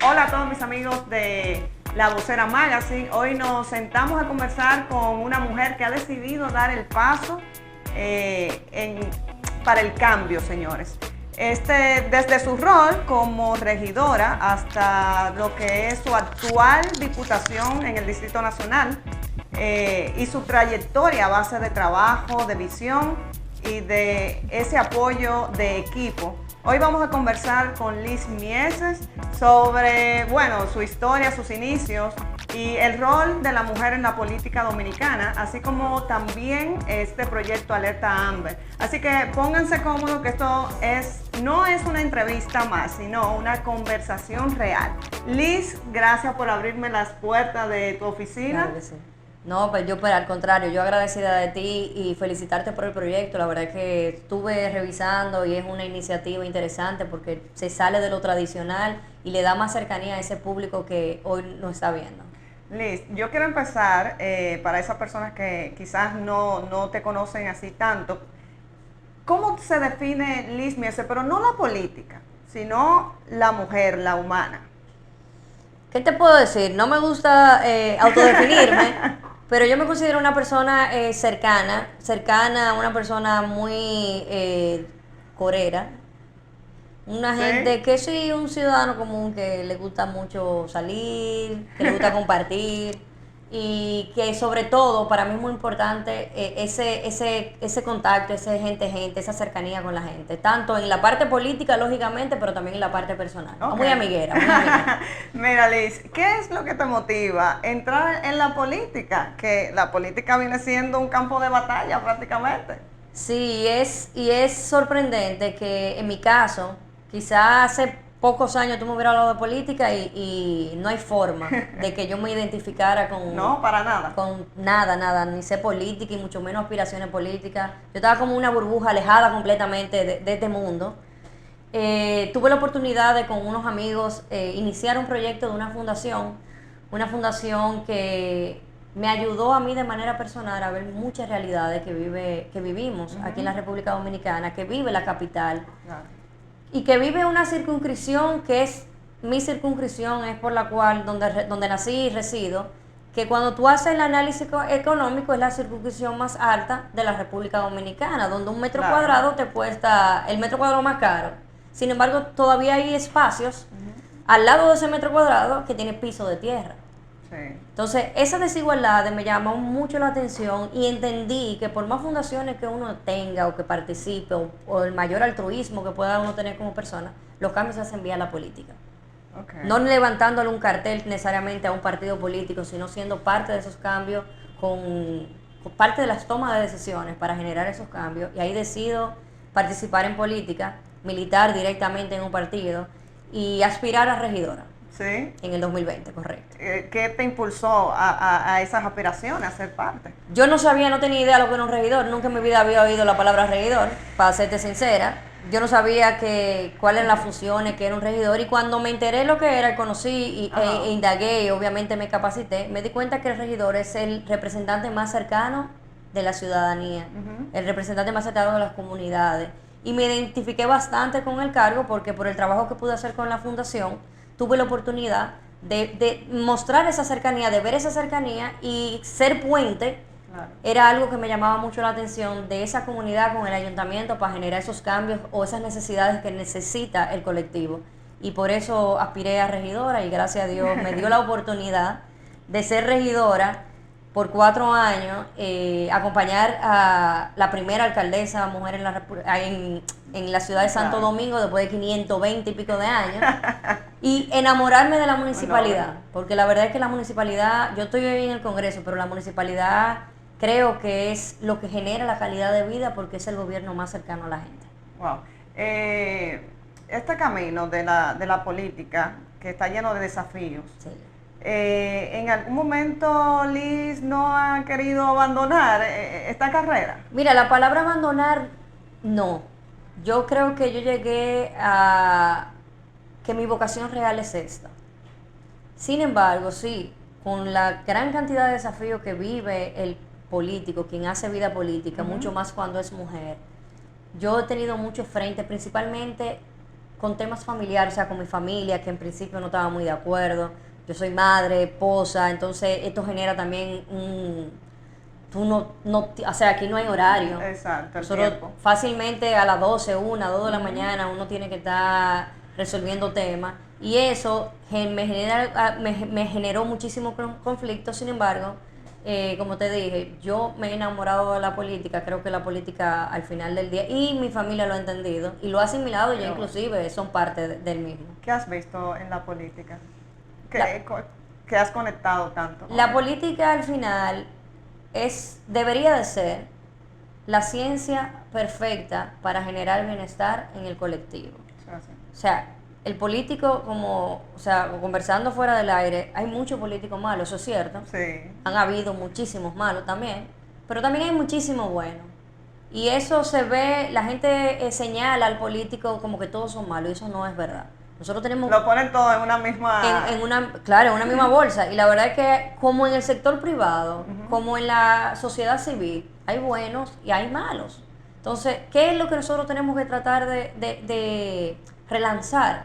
Hola a todos mis amigos de La Vocera Magazine. Hoy nos sentamos a conversar con una mujer que ha decidido dar el paso para el cambio, señores. Desde su rol como regidora hasta lo que es su actual diputación en el Distrito Nacional y su trayectoria a base de trabajo, de visión y de ese apoyo de equipo. Hoy vamos a conversar con Liz Mieses sobre, su historia, sus inicios y el rol de la mujer en la política dominicana, así como también este proyecto Alerta Amber. Así que pónganse cómodos que esto no es una entrevista más, sino una conversación real. Liz, gracias por abrirme las puertas de tu oficina. Claro que sí. No, pues al contrario, yo agradecida de ti y felicitarte por el proyecto. La verdad es que estuve revisando y es una iniciativa interesante porque se sale de lo tradicional y le da más cercanía a ese público que hoy nos está viendo. Liz, yo quiero empezar, para esas personas que quizás no te conocen así tanto, ¿cómo se define Liz Mieses? Pero no la política, sino la mujer, la humana. ¿Qué te puedo decir? No me gusta autodefinirme, pero yo me considero una persona cercana, una persona muy corera, una ¿Sí? gente que sí, un ciudadano común que le gusta mucho salir, que le gusta compartir y que sobre todo para mí es muy importante ese contacto, ese gente, esa cercanía con la gente, tanto en la parte política lógicamente, pero también en la parte personal. Okay. Muy amiguera, muy amiguera. Mira, Liz, ¿qué es lo que te motiva entrar en la política? Que la política viene siendo un campo de batalla prácticamente. Sí, y es sorprendente que en mi caso, quizás hace pocos años tú me hubieras hablado de política y no hay forma de que yo me identificara con... No, para nada. Con nada, ni sé política y mucho menos aspiraciones políticas. Yo estaba como una burbuja alejada completamente de este mundo. Tuve la oportunidad de con unos amigos iniciar un proyecto de una fundación que me ayudó a mí de manera personal a ver muchas realidades que vivimos aquí en la República Dominicana, que vive la capital. Claro. Y que vive una circunscripción que es mi circunscripción, es por la cual donde nací y resido, que cuando tú haces el análisis económico es la circunscripción más alta de la República Dominicana, donde un metro cuadrado te cuesta el metro cuadrado más caro. Sin embargo, todavía hay espacios al lado de ese metro cuadrado que tiene piso de tierra. Sí. Entonces, esa desigualdad me llamó mucho la atención y entendí que por más fundaciones que uno tenga o que participe o el mayor altruismo que pueda uno tener como persona, los cambios se hacen vía la política. Okay. No levantándole un cartel necesariamente a un partido político, sino siendo parte de esos cambios, con parte de las tomas de decisiones para generar esos cambios. Y ahí decido participar en política, militar directamente en un partido y aspirar a regidora. Sí. En el 2020, correcto. ¿Qué te impulsó a esas aspiraciones, a ser parte? Yo no tenía idea de lo que era un regidor, nunca en mi vida había oído la palabra regidor, para serte sincera. Yo no sabía cuáles eran las funciones, qué era un regidor, y cuando me enteré lo que era, conocí e indagué y obviamente me capacité, me di cuenta que el regidor es el representante más cercano de la ciudadanía, el representante más cercano de las comunidades. Y me identifiqué bastante con el cargo porque por el trabajo que pude hacer con la fundación, tuve la oportunidad de mostrar esa cercanía, de ver esa cercanía y ser puente. Claro. Era algo que me llamaba mucho la atención de esa comunidad con el ayuntamiento para generar esos cambios o esas necesidades que necesita el colectivo. Y por eso aspiré a regidora y gracias a Dios me dio la oportunidad de ser regidora por 4 años, acompañar a la primera alcaldesa mujer en la ciudad de Santo Domingo después de 520 y pico de años y enamorarme de la municipalidad, porque la verdad es que la municipalidad, yo estoy hoy en el Congreso, pero la municipalidad creo que es lo que genera la calidad de vida porque es el gobierno más cercano a la gente. Wow. Este camino de la política que está lleno de desafíos, sí. ¿En algún momento Liz no ha querido abandonar esta carrera? Mira, la palabra abandonar, no. Yo creo que yo llegué a que mi vocación real es esta. Sin embargo, sí, con la gran cantidad de desafíos que vive el político, quien hace vida política, mucho más cuando es mujer, yo he tenido muchos frentes, principalmente con temas familiares, o sea, con mi familia, que en principio no estaba muy de acuerdo. Yo soy madre, esposa, entonces esto genera también tú o sea, aquí no hay horario. Exacto, el Nosotros tiempo. fácilmente a las 12, 1, 2 de la mañana uno tiene que estar resolviendo temas y eso me generó muchísimo conflicto. Sin embargo, como te dije, yo me he enamorado de la política, creo que la política al final del día, y mi familia lo ha entendido y lo ha asimilado, ya inclusive son parte del mismo. ¿Qué has visto en la política? La- ¿Qué has conectado tanto con La él? política al final debería de ser la ciencia perfecta para generar bienestar en el colectivo. O sea, el político, o sea, conversando fuera del aire, hay muchos políticos malos, eso es cierto. Sí. Han habido muchísimos malos también, pero también hay muchísimos buenos. Y eso se ve, la gente señala al político como que todos son malos, y eso no es verdad. Nosotros tenemos Lo ponen todo en una misma... claro, en una misma bolsa. Y la verdad es que como en el sector privado, como en la sociedad civil, hay buenos y hay malos. Entonces, ¿qué es lo que nosotros tenemos que tratar de relanzar?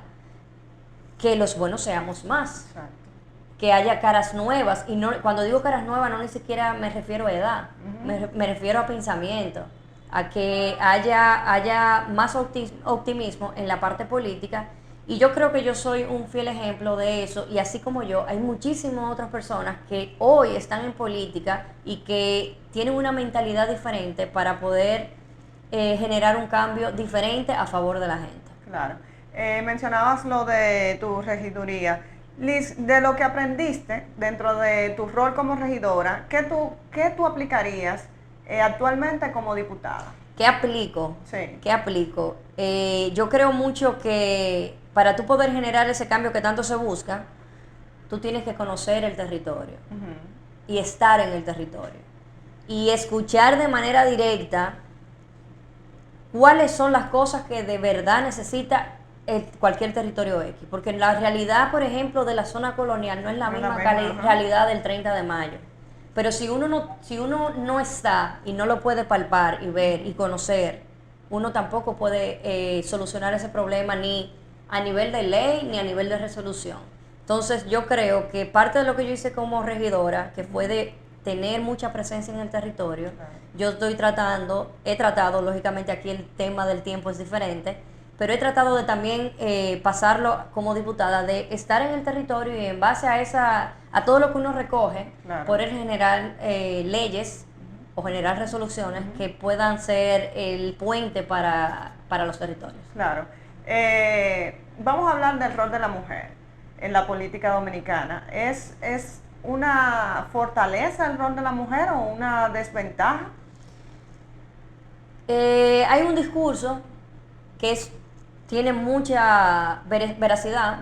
Que los buenos seamos más. Exacto. Que haya caras nuevas. Y no, cuando digo caras nuevas, no ni siquiera me refiero a edad. Me refiero a pensamiento. A que haya más optimismo en la parte política. Y yo creo que yo soy un fiel ejemplo de eso, y así como yo, hay muchísimas otras personas que hoy están en política y que tienen una mentalidad diferente para poder generar un cambio diferente a favor de la gente. Claro. Mencionabas lo de tu regiduría. Liz, de lo que aprendiste dentro de tu rol como regidora, ¿qué tú aplicarías actualmente como diputada? ¿Qué aplico? Sí. ¿Qué aplico? Yo creo mucho que para tú poder generar ese cambio que tanto se busca, tú tienes que conocer el territorio y estar en el territorio y escuchar de manera directa cuáles son las cosas que de verdad necesita cualquier territorio X. Porque la realidad, por ejemplo, de la zona colonial no es la misma realidad del 30 de mayo. Pero si uno no está y no lo puede palpar y ver y conocer, uno tampoco puede solucionar ese problema ni a nivel de ley ni a nivel de resolución. Entonces yo creo que parte de lo que yo hice como regidora, que fue de tener mucha presencia en el territorio, yo he tratado, lógicamente aquí el tema del tiempo es diferente, pero he tratado de también pasarlo como diputada, de estar en el territorio y en base a todo lo que uno recoge, poder generar leyes o generar resoluciones que puedan ser el puente para los territorios. Claro. Vamos a hablar del rol de la mujer en la política dominicana. ¿Es una fortaleza el rol de la mujer o una desventaja? Hay un discurso que tiene mucha veracidad,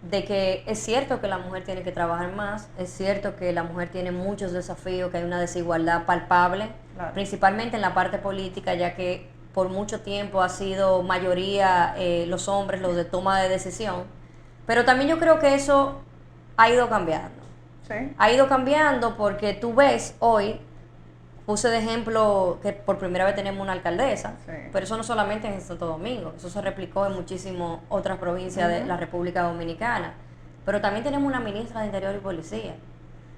de que es cierto que la mujer tiene que trabajar más, es cierto que la mujer tiene muchos desafíos, que hay una desigualdad palpable, principalmente en la parte política, ya que por mucho tiempo ha sido mayoría los hombres los de toma de decisión, pero también yo creo que eso ha ido cambiando. ¿Sí? Ha ido cambiando porque tú ves hoy, puse de ejemplo que por primera vez tenemos una alcaldesa, pero eso no solamente en Santo Domingo, eso se replicó en muchísimas otras provincias de la República Dominicana, pero también tenemos una ministra de Interior y Policía,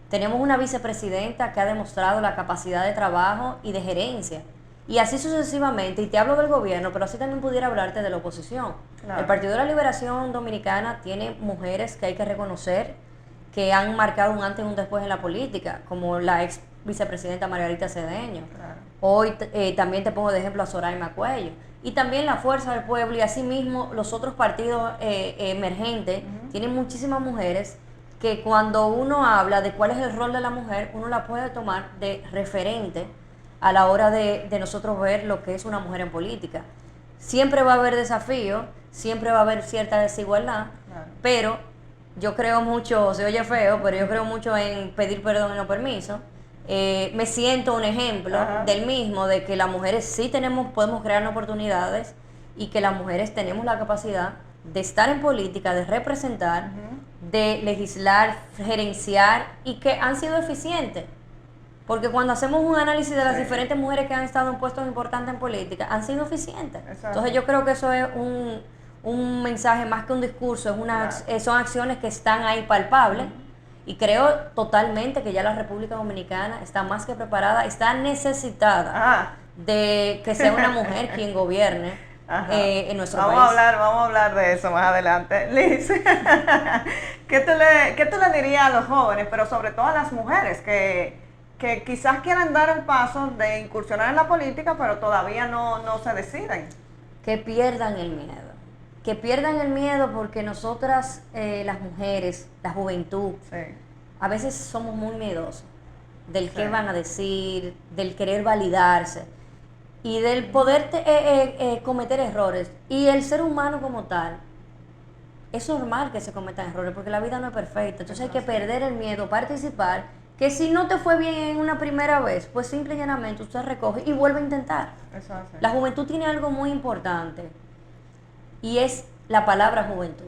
tenemos una vicepresidenta que ha demostrado la capacidad de trabajo y de gerencia, y así sucesivamente, y te hablo del gobierno, pero así también pudiera hablarte de la oposición. El Partido de la Liberación Dominicana tiene mujeres que hay que reconocer, que han marcado un antes y un después en la política, como la ex vicepresidenta Margarita Cedeño. Hoy también te pongo de ejemplo a Zoraima Cuello. Y también la Fuerza del Pueblo y asimismo los otros partidos emergentes tienen muchísimas mujeres que cuando uno habla de cuál es el rol de la mujer, uno la puede tomar de referente a la hora de nosotros ver lo que es una mujer en política. Siempre va a haber desafíos, siempre va a haber cierta desigualdad, pero yo creo mucho, se oye feo, pero yo creo mucho en pedir perdón y no permiso. Me siento un ejemplo del mismo, de que las mujeres sí podemos crear oportunidades y que las mujeres tenemos la capacidad de estar en política, de representar, de legislar, gerenciar y que han sido eficientes. Porque cuando hacemos un análisis de las diferentes mujeres que han estado en puestos importantes en política, han sido eficientes. Entonces yo creo que eso es un un mensaje más que un discurso, son acciones que están ahí palpables. Y creo totalmente que ya la República Dominicana está más que preparada, está necesitada de que sea una mujer quien gobierne en nuestro país. Vamos a hablar de eso más adelante. Liz, ¿qué tú le dirías a los jóvenes, pero sobre todo a las mujeres que quizás quieran dar el paso de incursionar en la política, pero todavía no se deciden? Que pierdan el miedo. Que pierdan el miedo porque nosotras, las mujeres, la juventud, a veces somos muy miedosos del qué van a decir, del querer validarse y del poder cometer errores. Y el ser humano como tal, es normal que se cometan errores porque la vida no es perfecta. Entonces hay que perder el miedo, participar, que si no te fue bien en una primera vez, pues simple y llanamente usted recoge y vuelve a intentar. La juventud tiene algo muy importante y es la palabra juventud.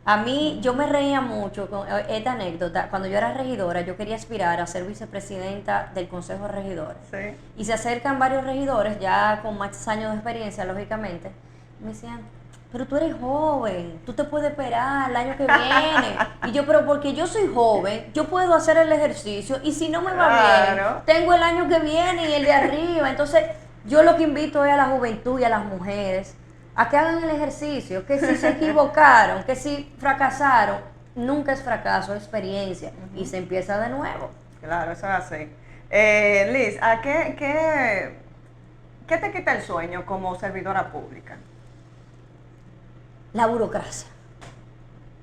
A mí, yo me reía mucho con esta anécdota. Cuando yo era regidora, yo quería aspirar a ser vicepresidenta del Consejo de Regidores. Sí. Y se acercan varios regidores, ya con más años de experiencia, lógicamente. Me decían, pero tú eres joven, tú te puedes esperar el año que viene. Y yo, pero porque yo soy joven, yo puedo hacer el ejercicio. Y si no me va bien, tengo el año que viene y el de arriba. Entonces, yo lo que invito es a la juventud y a las mujeres a que hagan el ejercicio, que si se equivocaron, que si fracasaron, nunca es fracaso, es experiencia, y se empieza de nuevo. Claro, eso es así. Liz, ¿a qué te quita el sueño como servidora pública? La burocracia,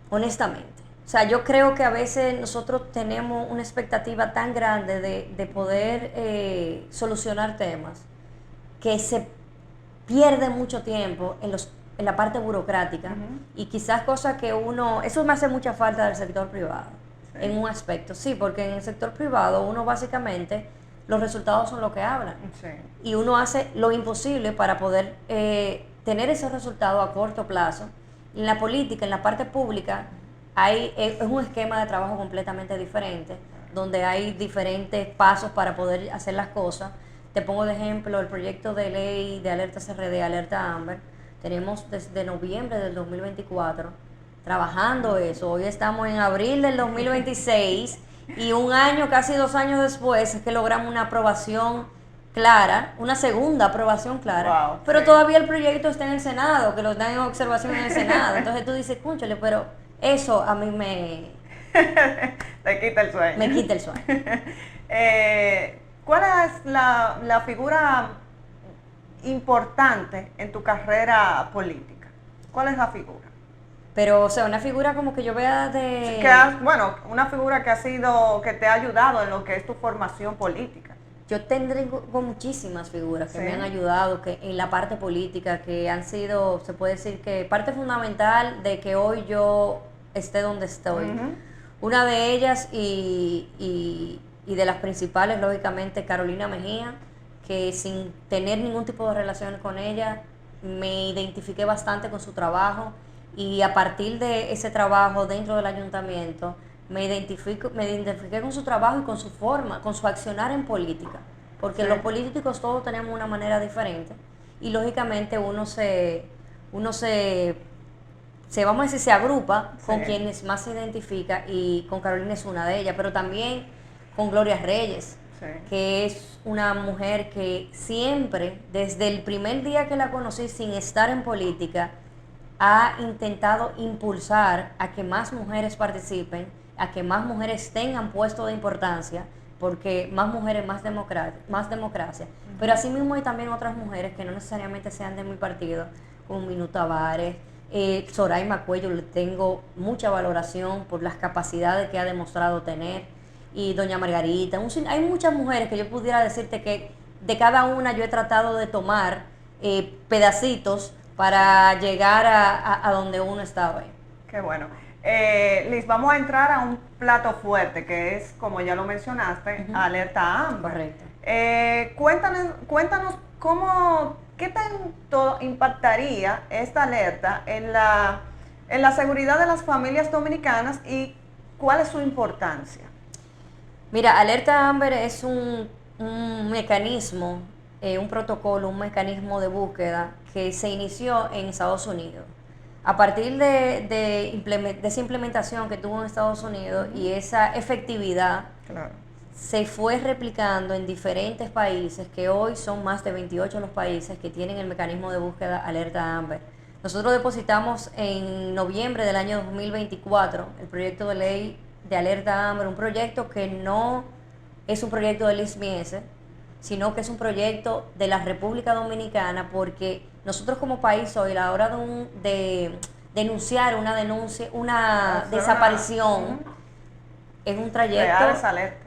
honestamente. O sea, yo creo que a veces nosotros tenemos una expectativa tan grande de poder solucionar temas que se pierde mucho tiempo en la parte burocrática y quizás cosas que eso me hace mucha falta del sector privado, en un aspecto, sí, porque en el sector privado uno básicamente, los resultados son lo que hablan, y uno hace lo imposible para poder tener esos resultados a corto plazo. En la política, en la parte pública, es un esquema de trabajo completamente diferente, donde hay diferentes pasos para poder hacer las cosas. Te pongo de ejemplo el proyecto de ley de alerta CRD, alerta Amber. Tenemos desde noviembre del 2024 trabajando eso. Hoy estamos en abril del 2026 y un año, casi 2 años después, es que logramos una aprobación clara, una segunda aprobación clara. Pero todavía el proyecto está en el Senado, que lo dan en observación en el Senado. Entonces tú dices, cúnchale, pero eso a mí me... Te quita el sueño. Me quita el sueño. ¿Cuál es la figura importante en tu carrera política? ¿Cuál es la figura? Pero, o sea, una figura como que yo vea de... Una figura que te ha ayudado en lo que es tu formación política. Yo tengo muchísimas figuras que me han ayudado en la parte política, que han sido, se puede decir que parte fundamental de que hoy yo esté donde estoy. Una de ellas y de las principales, lógicamente, Carolina Mejía, que sin tener ningún tipo de relación con ella, me identifiqué bastante con su trabajo y a partir de ese trabajo dentro del ayuntamiento, me identifiqué con su trabajo y con su forma, con su accionar en política, porque los políticos todos tenemos una manera diferente y lógicamente uno se vamos a decir, se agrupa con quienes más se identifica y con Carolina es una de ellas, pero también con Gloria Reyes, que es una mujer que siempre, desde el primer día que la conocí sin estar en política, ha intentado impulsar a que más mujeres participen, a que más mujeres tengan puestos de importancia, porque más mujeres, más democracia. Pero asimismo hay también otras mujeres que no necesariamente sean de mi partido, como Minú Tavares, Soraima Cuello, le tengo mucha valoración por las capacidades que ha demostrado tener, y doña Margarita. Hay muchas mujeres que yo pudiera decirte que de cada una yo he tratado de tomar pedacitos para llegar a donde uno está hoy. Qué bueno. Liz, vamos a entrar a un plato fuerte que es, como ya lo mencionaste, alerta Amber. Correcto. Cuéntanos qué tanto impactaría esta alerta en la seguridad de las familias dominicanas y cuál es su importancia. Mira, alerta Amber es un mecanismo, un protocolo, un mecanismo de búsqueda que se inició en Estados Unidos. A partir de esa implementación que tuvo en Estados Unidos y esa efectividad, Claro. se fue replicando en diferentes países, que hoy son más de 28 los países que tienen el mecanismo de búsqueda alerta Amber. Nosotros depositamos en noviembre del año 2024 el proyecto de ley de alerta Amber, un proyecto que no es un proyecto del ISMIES, sino que es un proyecto de la República Dominicana, porque nosotros como país hoy, a la hora de denunciar una desaparición, es un trayecto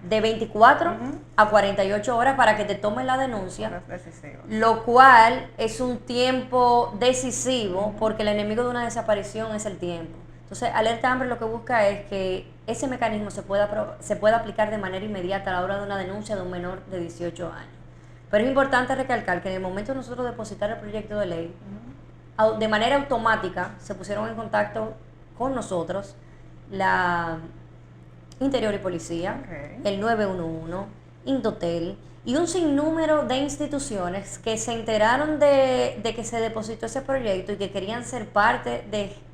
de 24 a 48 horas para que te tomen la denuncia, lo cual es un tiempo decisivo, porque el enemigo de una desaparición es el tiempo. Entonces, Alerta Amber lo que busca es que ese mecanismo se pueda aplicar de manera inmediata a la hora de una denuncia de un menor de 18 años. Pero es importante recalcar que en el momento de nosotros depositar el proyecto de ley, de manera automática se pusieron en contacto con nosotros la Interior y Policía, el 911, Indotel y un sinnúmero de instituciones que se enteraron de que se depositó ese proyecto y que querían ser parte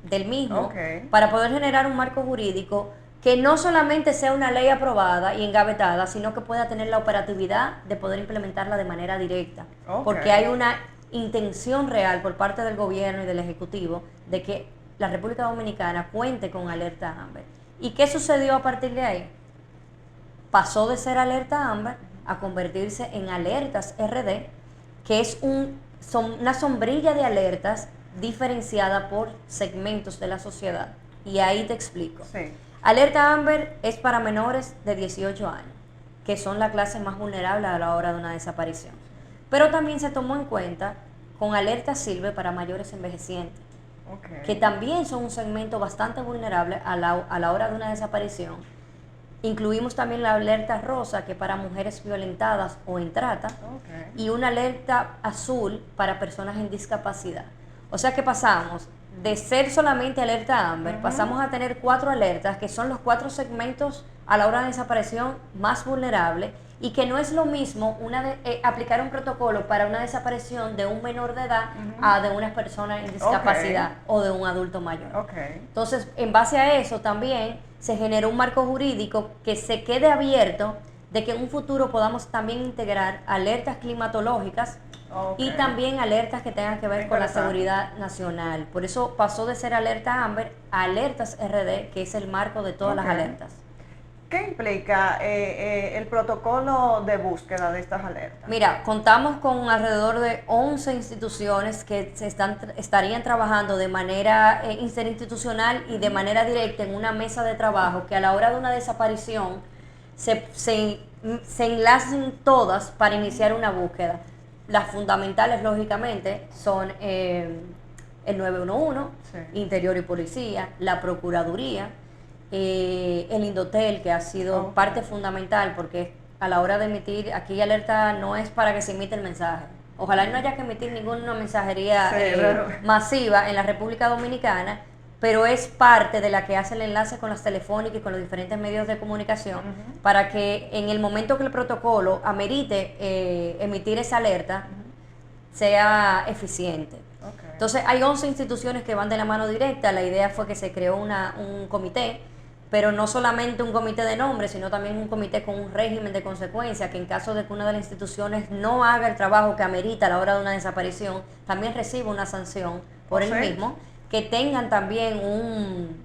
del mismo para poder generar un marco jurídico que no solamente sea una ley aprobada y engavetada, sino que pueda tener la operatividad de poder implementarla de manera directa. Porque hay una intención real por parte del gobierno y del Ejecutivo de que la República Dominicana cuente con Alerta Amber. ¿Y qué sucedió a partir de ahí? Pasó de ser Alerta Amber a convertirse en Alertas RD, que es una sombrilla de alertas diferenciada por segmentos de la sociedad. Y ahí te explico. Sí. Alerta Amber es para menores de 18 años, que son la clase más vulnerable a la hora de una desaparición. Pero también se tomó en cuenta con Alerta Silver para mayores envejecientes, que también son un segmento bastante vulnerable a la hora de una desaparición. Incluimos también la Alerta Rosa, que para mujeres violentadas o en trata, y una Alerta Azul para personas en discapacidad. O sea que pasamos de ser solamente Alerta Amber, pasamos a tener 4 alertas, que son los 4 segmentos a la hora de desaparición más vulnerables, y que no es lo mismo aplicar un protocolo para una desaparición de un menor de edad a de una persona en discapacidad o de un adulto mayor. Entonces, en base a eso también se generó un marco jurídico que se quede abierto de que en un futuro podamos también integrar alertas climatológicas y también alertas que tengan que ver con la seguridad nacional. Por eso pasó de ser Alerta Amber a Alertas RD, que es el marco de todas las alertas. ¿Qué implica el protocolo de búsqueda de estas alertas? Mira, contamos con alrededor de 11 instituciones que estarían trabajando de manera interinstitucional y de manera directa en una mesa de trabajo, que a la hora de una desaparición se enlacen todas para iniciar una búsqueda. Las fundamentales, lógicamente, son el 911, Interior y Policía, la Procuraduría, el Indotel, que ha sido parte fundamental, porque a la hora de emitir, aquí Alerta no es para que se emite el mensaje. Ojalá no haya que emitir ninguna mensajería masiva en la República Dominicana, pero es parte de la que hace el enlace con las telefónicas y con los diferentes medios de comunicación, para que en el momento que el protocolo amerite emitir esa alerta, sea eficiente. Entonces hay 11 instituciones que van de la mano directa. La idea fue que se creó un comité, pero no solamente un comité de nombre, sino también un comité con un régimen de consecuencia, que en caso de que una de las instituciones no haga el trabajo que amerita a la hora de una desaparición, también reciba una sanción por el mismo, que tengan también un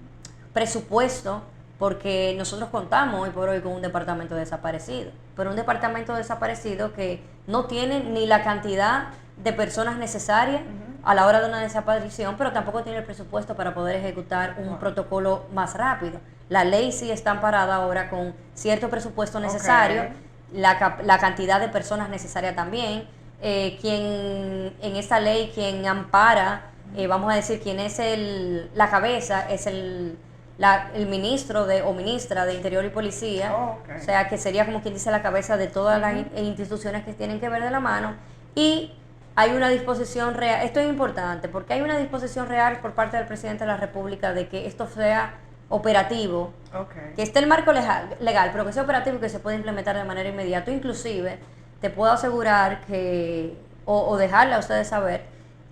presupuesto, porque nosotros contamos hoy por hoy con un departamento de desaparecidos, pero un departamento de desaparecidos que no tiene ni la cantidad de personas necesarias a la hora de una desaparición, pero tampoco tiene el presupuesto para poder ejecutar un protocolo más rápido. La ley sí está amparada ahora con cierto presupuesto necesario, la cantidad de personas necesarias también, quien en esta ley, quien ampara, vamos a decir, quien es la cabeza, es el ministro o ministra de Interior y Policía, o sea, que sería como quien dice la cabeza de todas las instituciones que tienen que ver de la mano. Y hay una disposición real, esto es importante, porque hay una disposición real por parte del presidente de la República de que esto sea operativo, que esté el marco legal, pero que sea operativo y que se pueda implementar de manera inmediata. Inclusive, te puedo asegurar que, o dejarle a ustedes saber,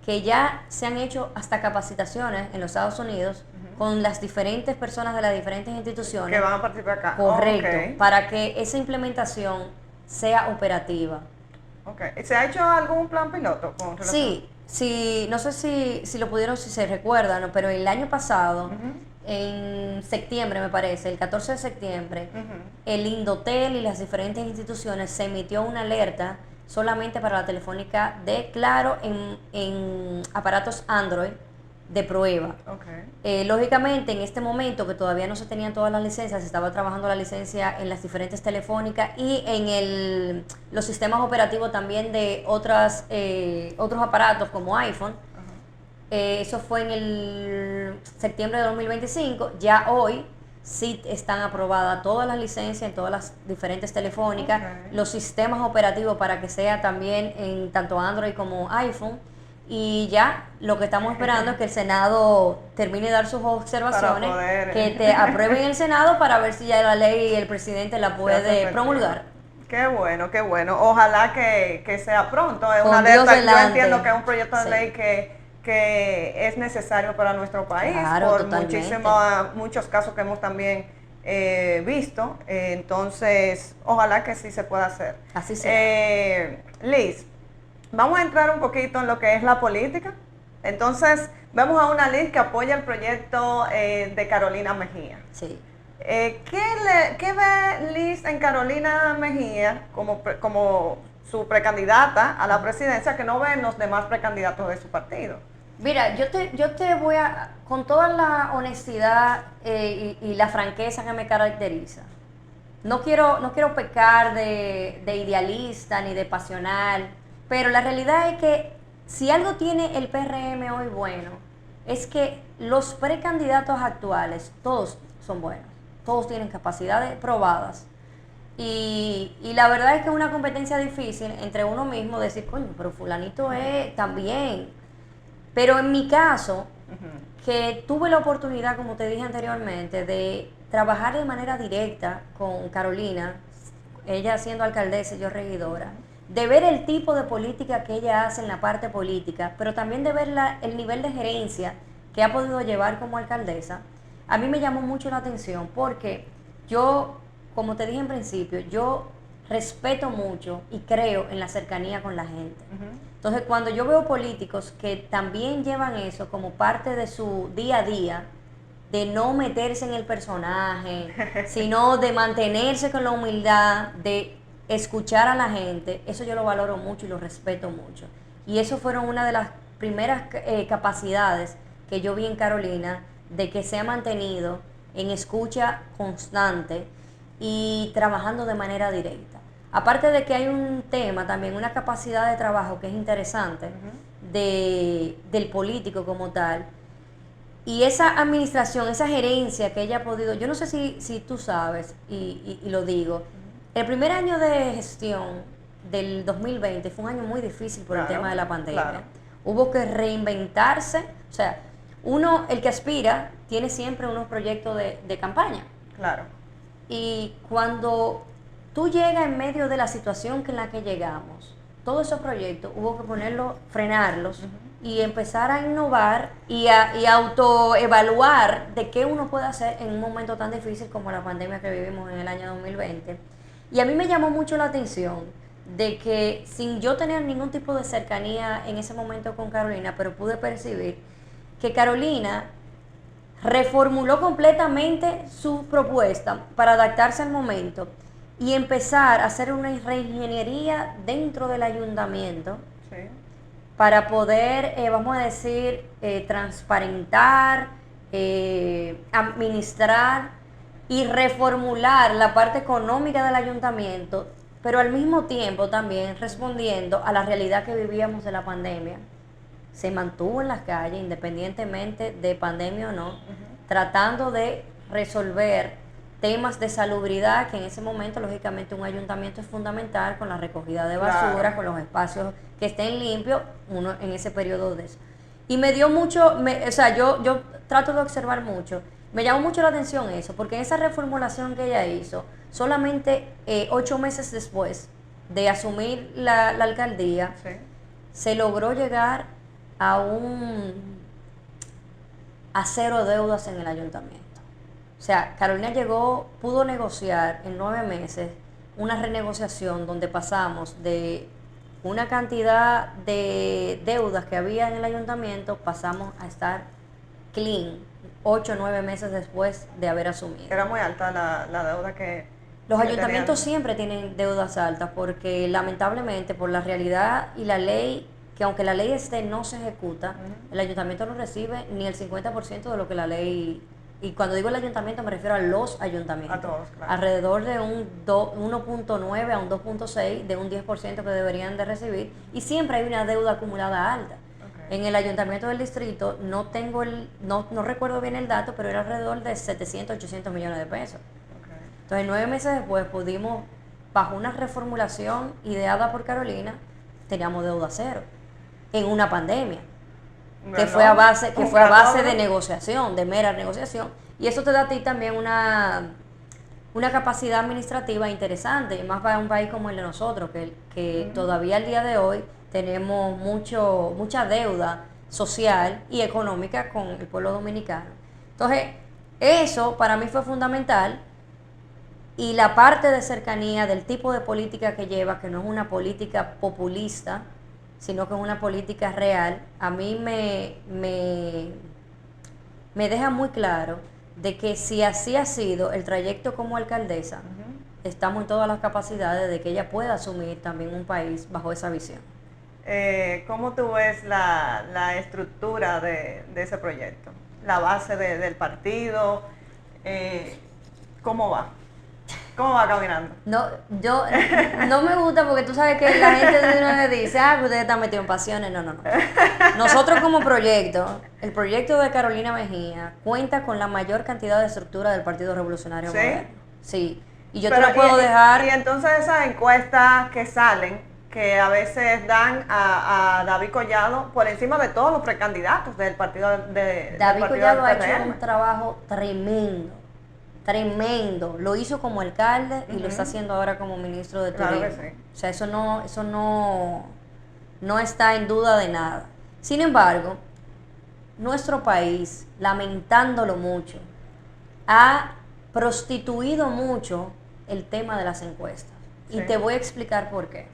que ya se han hecho hasta capacitaciones en los Estados Unidos con las diferentes personas de las diferentes instituciones. Que van a participar acá. Correcto, Okay. para que esa implementación sea operativa. Okay. ¿Se ha hecho algún plan piloto con relación? Sí, sí, no sé si lo pudieron, si se recuerdan, ¿no? Pero el año pasado, en septiembre me parece, el 14 de septiembre, el Indotel y las diferentes instituciones se emitió una alerta solamente para la telefónica de Claro en aparatos Android de prueba. Okay. Lógicamente, en este momento que todavía no se tenían todas las licencias, se estaba trabajando la licencia en las diferentes telefónicas y en los sistemas operativos también de otros aparatos como iPhone. Eso fue en el septiembre de 2025. Ya hoy sí están aprobadas todas las licencias en todas las diferentes telefónicas, los sistemas operativos para que sea también en tanto Android como iPhone. Y ya lo que estamos esperando es que el Senado termine de dar sus observaciones, que te aprueben el Senado para ver si ya la ley y el presidente la puede promulgar. Qué bueno, qué bueno. Ojalá que sea pronto. Es una alerta. Yo entiendo que es un proyecto de ley que es necesario para nuestro país, claro, por totalmente. muchos casos que hemos también visto. Entonces, ojalá que sí se pueda hacer. Así sea. Liz, vamos a entrar un poquito en lo que es la política. Entonces, vemos a una Liz que apoya el proyecto de Carolina Mejía. Sí. ¿Qué ve Liz en Carolina Mejía como su precandidata a la presidencia que no ve en los demás precandidatos de su partido? Mira, yo te voy a, con toda la honestidad y la franqueza que me caracteriza, no quiero pecar de idealista ni de pasional, pero la realidad es que si algo tiene el PRM hoy bueno, es que los precandidatos actuales, todos son buenos, todos tienen capacidades probadas. Y la verdad es que es una competencia difícil entre uno mismo decir, coño, pero fulanito es también. Pero en mi caso, que tuve la oportunidad, como te dije anteriormente, de trabajar de manera directa con Carolina, ella siendo alcaldesa y yo regidora, de ver el tipo de política que ella hace en la parte política, pero también de ver el nivel de gerencia que ha podido llevar como alcaldesa, a mí me llamó mucho la atención porque yo, como te dije en principio, yo respeto mucho y creo en la cercanía con la gente. Entonces, cuando yo veo políticos que también llevan eso como parte de su día a día, de no meterse en el personaje, sino de mantenerse con la humildad, de escuchar a la gente, eso yo lo valoro mucho y lo respeto mucho. Y eso fueron una de las primeras capacidades que yo vi en Carolina, de que se ha mantenido en escucha constante y trabajando de manera directa. Aparte de que hay un tema también, una capacidad de trabajo que es interesante del político como tal, y esa administración, esa gerencia que ella ha podido, yo no sé si tú sabes, y lo digo, el primer año de gestión del 2020 fue un año muy difícil por el tema de la pandemia. Hubo que reinventarse, o sea, el que aspira tiene siempre unos proyectos de campaña. Claro. Y cuando tú llegas en medio de la situación en la que llegamos, todos esos proyectos hubo que frenarlos y empezar a innovar y autoevaluar de qué uno puede hacer en un momento tan difícil como la pandemia que vivimos en el año 2020. Y a mí me llamó mucho la atención de que sin yo tener ningún tipo de cercanía en ese momento con Carolina, pero pude percibir que Carolina reformuló completamente su propuesta para adaptarse al momento y empezar a hacer una reingeniería dentro del ayuntamiento para poder, vamos a decir, transparentar, administrar y reformular la parte económica del ayuntamiento, pero al mismo tiempo también respondiendo a la realidad que vivíamos de la pandemia. Se mantuvo en las calles, independientemente de pandemia o no, tratando de resolver temas de salubridad, que en ese momento, lógicamente, un ayuntamiento es fundamental con la recogida de basura, con los espacios que estén limpios, uno en ese periodo de eso. Y me dio mucho, o sea, yo trato de observar mucho, me llamó mucho la atención eso, porque en esa reformulación que ella hizo, solamente 8 meses después de asumir la alcaldía, se logró llegar a cero deudas en el ayuntamiento. O sea, Carolina pudo negociar en 9 meses una renegociación donde pasamos de una cantidad de deudas que había en el ayuntamiento, pasamos a estar clean 8 o 9 meses después de haber asumido. Era muy alta la deuda que... Los ayuntamientos siempre tienen deudas altas porque lamentablemente por la realidad y la ley, que aunque la ley no se ejecuta, el ayuntamiento no recibe ni el 50% de lo que la ley... Y cuando digo el ayuntamiento me refiero a los ayuntamientos. A todos, claro. Alrededor de un 1.9 a un 2.6 de un 10% que deberían de recibir. Y siempre hay una deuda acumulada alta. Okay. En el ayuntamiento del distrito no recuerdo bien el dato, pero era alrededor de 700, 800 millones de pesos. Okay. Entonces 9 meses después pudimos, bajo una reformulación ideada por Carolina, teníamos deuda cero. En una pandemia. Que fue a base de negociación, de mera negociación, y eso te da a ti también una capacidad administrativa interesante, y más para un país como el de nosotros, que todavía al día de hoy tenemos mucha deuda social y económica con el pueblo dominicano. Entonces, eso para mí fue fundamental, y la parte de cercanía del tipo de política que lleva, que no es una política populista, sino que es una política real, a mí me deja muy claro de que si así ha sido el trayecto como alcaldesa, estamos en todas las capacidades de que ella pueda asumir también un país bajo esa visión. ¿Cómo tú ves la estructura de ese proyecto? La base del partido, ¿cómo va? ¿Cómo va caminando? No, yo no me gusta porque tú sabes que la gente de una vez dice, que ustedes están metidos en pasiones. No. Nosotros como proyecto, el proyecto de Carolina Mejía cuenta con la mayor cantidad de estructura del Partido Revolucionario Moderno. Sí. Y yo te lo puedo dejar. Y entonces esas encuestas que salen, que a veces dan a David Collado por encima de todos los precandidatos del partido David Collado ha hecho un trabajo tremendo, lo hizo como alcalde y lo está haciendo ahora como ministro de Turismo. Claro que sí. O sea, eso no está en duda de nada. Sin embargo, nuestro país, lamentándolo mucho, ha prostituido mucho el tema de las encuestas. Sí. Y te voy a explicar por qué.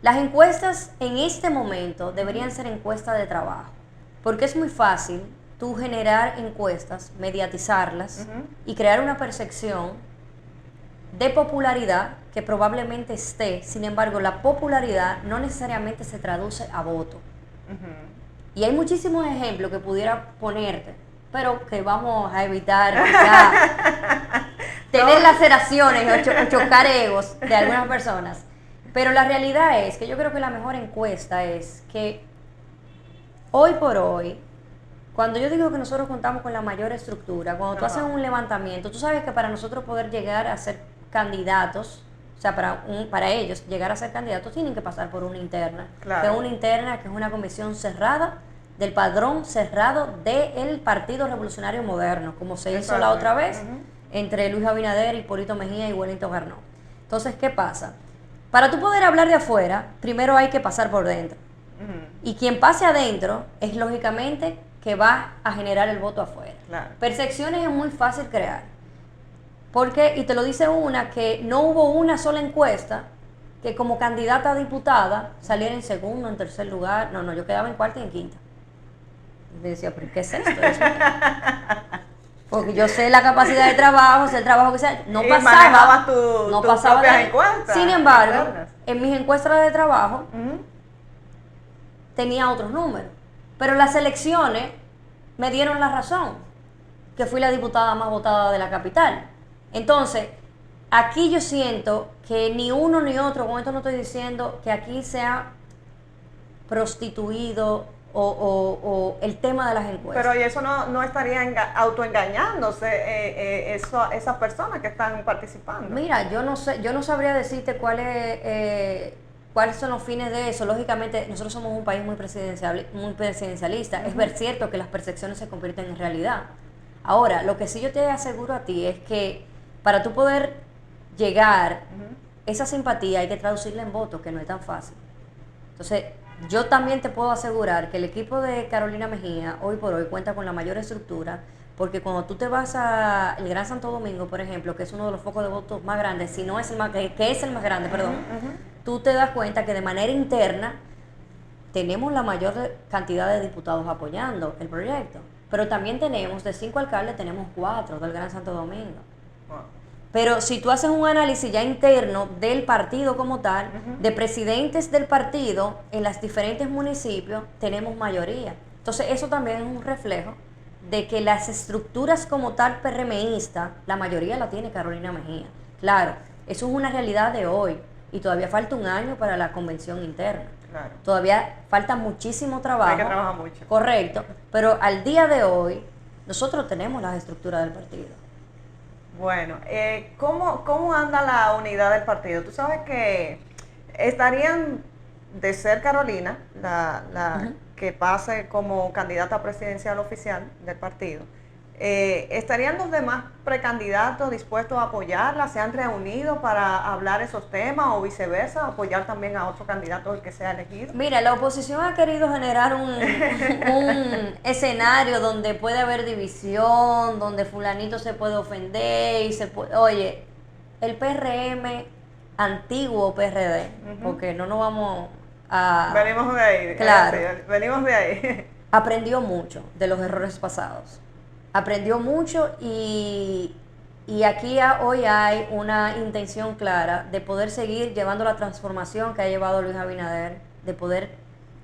Las encuestas en este momento deberían ser encuestas de trabajo, porque es muy fácil tú generar encuestas, mediatizarlas y crear una percepción de popularidad que probablemente esté. Sin embargo, la popularidad no necesariamente se traduce a voto. Y hay muchísimos ejemplos que pudiera ponerte, pero que vamos a evitar quizá tener laceraciones o chocar egos de algunas personas. Pero la realidad es que yo creo que la mejor encuesta es que hoy por hoy, cuando yo digo que nosotros contamos con la mayor estructura, cuando tú haces un levantamiento, tú sabes que para nosotros poder llegar a ser candidatos, o sea, para ellos llegar a ser candidatos, tienen que pasar por una interna. Claro. Que es una interna, que es una comisión cerrada, del padrón cerrado del Partido Revolucionario Moderno, como se hizo la otra vez, entre Luis Abinader, Hipólito Mejía y Wellington Garnó. Entonces, ¿qué pasa? Para tú poder hablar de afuera, primero hay que pasar por dentro. Y quien pase adentro es lógicamente que va a generar el voto afuera. Claro. Percepciones es muy fácil crear. Porque, y te lo dice una, que no hubo una sola encuesta que como candidata a diputada saliera en segundo, en tercer lugar. No, yo quedaba en cuarta y en quinta. Y me decía, ¿pero qué es esto? Porque yo sé la capacidad de trabajo, sé el trabajo que se ha hecho. No pasaba de encuestas. Sin embargo, en mis encuestas de trabajo tenía otros números. Pero las elecciones me dieron la razón, que fui la diputada más votada de la capital. Entonces, aquí yo siento que ni uno ni otro, con esto no estoy diciendo que aquí sea prostituido o el tema de las encuestas. Pero y eso no estaría autoengañándose esas personas que están participando. Mira, yo no sabría decirte cuáles son los fines de eso. Lógicamente, nosotros somos un país muy presidencialista. Es cierto que las percepciones se convierten en realidad. Ahora, lo que sí yo te aseguro a ti es que para tú poder llegar, esa simpatía hay que traducirla en votos, que no es tan fácil. Entonces, Yo también te puedo asegurar que el equipo de Carolina Mejía hoy por hoy cuenta con la mayor estructura, porque cuando tú te vas a el Gran Santo Domingo, por ejemplo, que es uno de los focos de votos más grandes, si no es el más, que es el más grande, perdón, tú te das cuenta que de manera interna tenemos la mayor cantidad de diputados apoyando el proyecto, pero también tenemos, de 5 alcaldes, tenemos 4 del Gran Santo Domingo. Pero si tú haces un análisis ya interno del partido como tal, de presidentes del partido en los diferentes municipios, tenemos mayoría. Entonces eso también es un reflejo de que las estructuras como tal PRMista, la mayoría la tiene Carolina Mejía. Claro, eso es una realidad de hoy y todavía falta un año para la convención interna. Claro. Todavía falta muchísimo trabajo. Hay que trabajar mucho. Correcto, pero al día de hoy nosotros tenemos las estructuras del partido. Bueno, ¿cómo anda la unidad del partido? Tú sabes que estarían, de ser Carolina, la que pase como candidata presidencial oficial del partido, ¿estarían los demás precandidatos dispuestos a apoyarla? ¿Se han reunido para hablar esos temas o viceversa, apoyar también a otro candidato el que sea elegido? Mira, la oposición ha querido generar un escenario donde puede haber división, donde fulanito se puede ofender y Oye, el PRM, antiguo PRD, porque no nos vamos a... Venimos de ahí. Claro. Venimos de ahí. Aprendió mucho de los errores pasados. Aprendió mucho y aquí hoy hay una intención clara de poder seguir llevando la transformación que ha llevado Luis Abinader, de poder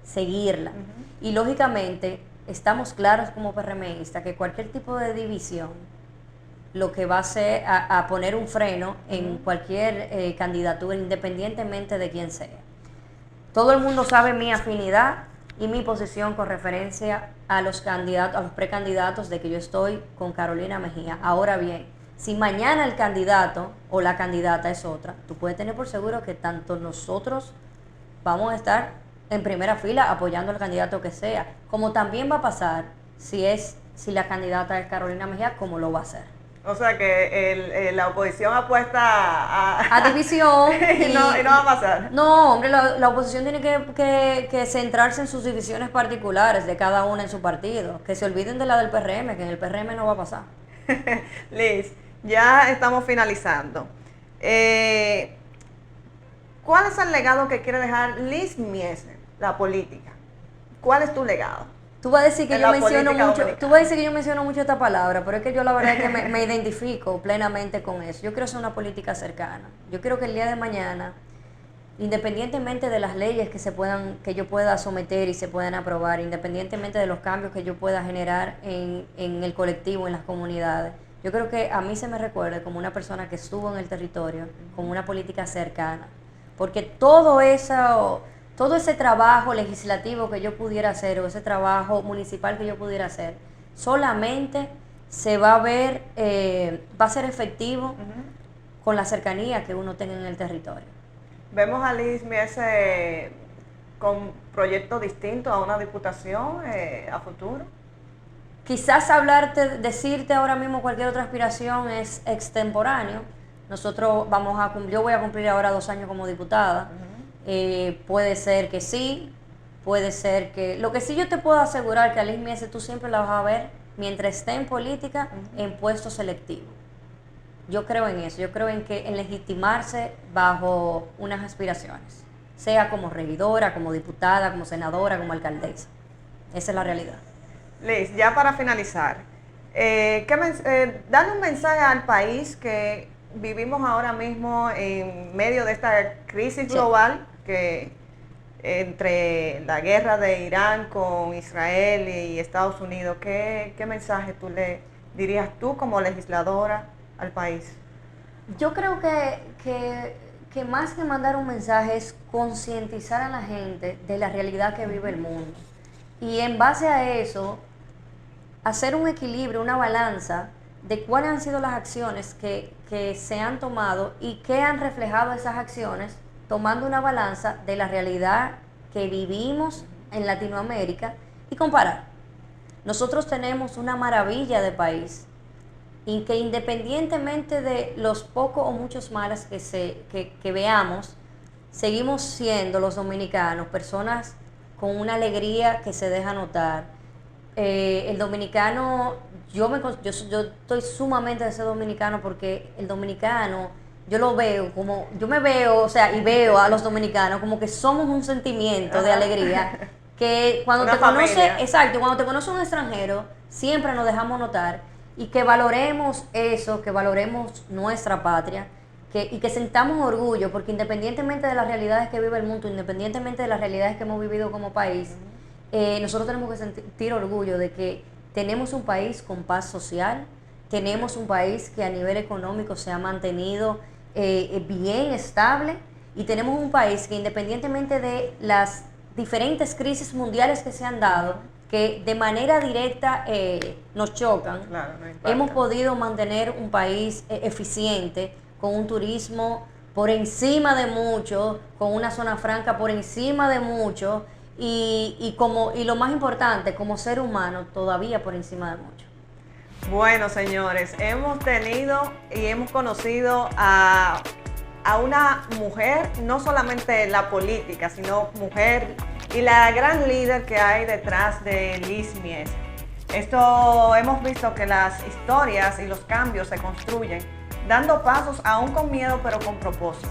seguirla. Y lógicamente estamos claros como PRMistas que cualquier tipo de división lo que va a hacer a poner un freno en cualquier candidatura, independientemente de quién sea. Todo el mundo sabe mi afinidad y mi posición con referencia a los candidatos, a los precandidatos, de que yo estoy con Carolina Mejía. Ahora bien, si mañana el candidato o la candidata es otra, tú puedes tener por seguro que tanto nosotros vamos a estar en primera fila apoyando al candidato que sea, como también va a pasar si la candidata es Carolina Mejía, como lo va a hacer. O sea que la oposición apuesta a división y no va a pasar. No, hombre, la oposición tiene que centrarse en sus divisiones particulares de cada una en su partido, que se olviden de la del PRM, que en el PRM no va a pasar. Liz, ya estamos finalizando. ¿Cuál es el legado que quiere dejar Liz Mieses, la política? ¿Cuál es tu legado? Tú vas a decir que yo menciono mucho esta palabra, pero es que yo la verdad es que me identifico plenamente con eso. Yo quiero hacer una política cercana. Yo quiero que el día de mañana, independientemente de las leyes que yo pueda someter y se puedan aprobar, independientemente de los cambios que yo pueda generar en el colectivo, en las comunidades, yo creo que a mí se me recuerde como una persona que estuvo en el territorio, como una política cercana. Porque todo ese trabajo legislativo que yo pudiera hacer o ese trabajo municipal que yo pudiera hacer, solamente se va a ver, va a ser efectivo con la cercanía que uno tenga en el territorio. ¿Vemos a Liz Mieses con proyectos distintos a una diputación a futuro? Quizás decirte ahora mismo cualquier otra aspiración es extemporáneo. Yo voy a cumplir ahora 2 años como diputada. Puede ser que sí, puede ser que... Lo que sí yo te puedo asegurar que a Liz Mieses tú siempre la vas a ver, mientras esté en política, en puestos selectivos. Yo creo en eso, yo creo en legitimarse bajo unas aspiraciones, sea como regidora, como diputada, como senadora, como alcaldesa. Esa es la realidad. Liz, ya para finalizar, dale un mensaje al país que vivimos ahora mismo en medio de esta crisis global, que entre la guerra de Irán con Israel y Estados Unidos. ¿Qué mensaje tú le dirías tú como legisladora al país? Yo creo que más que mandar un mensaje es concientizar a la gente de la realidad que vive el mundo. Y en base a eso, hacer un equilibrio, una balanza de cuáles han sido las acciones que se han tomado y qué han reflejado esas acciones, tomando una balanza de la realidad que vivimos en Latinoamérica y comparar. Nosotros tenemos una maravilla de país y que independientemente de los pocos o muchos males que veamos, seguimos siendo los dominicanos personas con una alegría que se deja notar. El dominicano, yo estoy sumamente de ser dominicano porque el dominicano, yo lo veo como, yo me veo, o sea, y veo a los dominicanos como que somos un sentimiento de alegría, que cuando Una te conoce, familia. exacto, cuando te conoce un extranjero, siempre nos dejamos notar y que valoremos eso, que valoremos nuestra patria. Y que sentamos orgullo, porque independientemente de las realidades que vive el mundo, independientemente de las realidades que hemos vivido como país, nosotros tenemos que sentir orgullo de que tenemos un país con paz social, tenemos un país que a nivel económico se ha mantenido bien estable, y tenemos un país que independientemente de las diferentes crisis mundiales que se han dado, que de manera directa nos chocan, Claro, no impacta. hemos podido mantener un país eficiente, con un turismo por encima de mucho, con una zona franca por encima de mucho, y lo más importante, como ser humano, todavía por encima de mucho. Bueno, señores, hemos tenido y hemos conocido a una mujer, no solamente en la política, sino mujer y la gran líder que hay detrás de Liz Mies. Esto hemos visto que las historias y los cambios se construyen dando pasos aún con miedo, pero con propósito.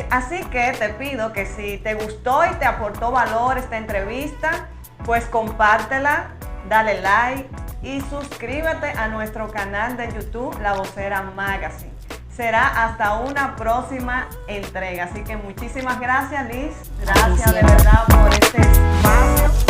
Así que te pido que si te gustó y te aportó valor esta entrevista, pues compártela, dale like y suscríbete a nuestro canal de YouTube, La Vocera Magazine. Será hasta una próxima entrega. Así que muchísimas gracias, Liz. Gracias de verdad por este espacio.